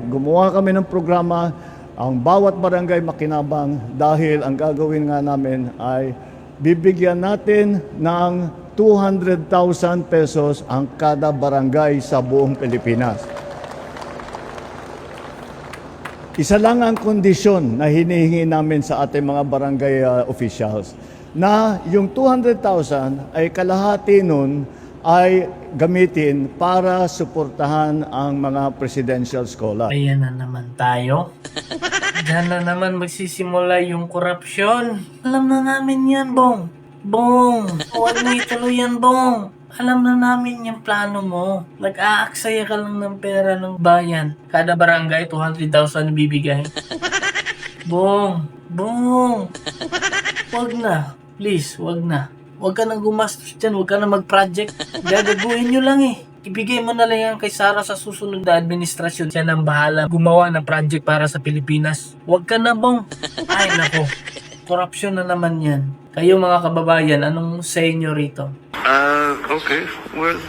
gumawa kami ng programa, ang bawat barangay makinabang dahil ang gagawin nga namin ay bibigyan natin ng 200,000 pesos ang kada barangay sa buong Pilipinas. Isa lang ang kondisyon na hinihingi namin sa ating mga barangay officials na yung 200,000 ay kalahati nun ay gamitin para suportahan ang mga presidential scholar. Ayan na naman tayo. Diyan na naman magsisimula yung korupsyon. Alam na namin yan, Bong. Bong, huwag mo ituloy yan, Bong. Alam na namin yung plano mo. Nag-aaksaya ka lang ng pera ng bayan. Kada barangay, 200,000 bibigay. Bong, Bong. Huwag na. Please, huwag na. Huwag ka nang gumastos dyan. Huwag ka nang mag-project. Gagaguhin nyo lang eh. Ibigay mo na lang yan kay Sara sa susunod na administrasyon. Siya nang bahala gumawa ng project para sa Pilipinas. Huwag ka na, Bong. Ay, nako. Korupsyon na naman yan. Kayo mga kababayan, anong say nyo rito? Okay. Well.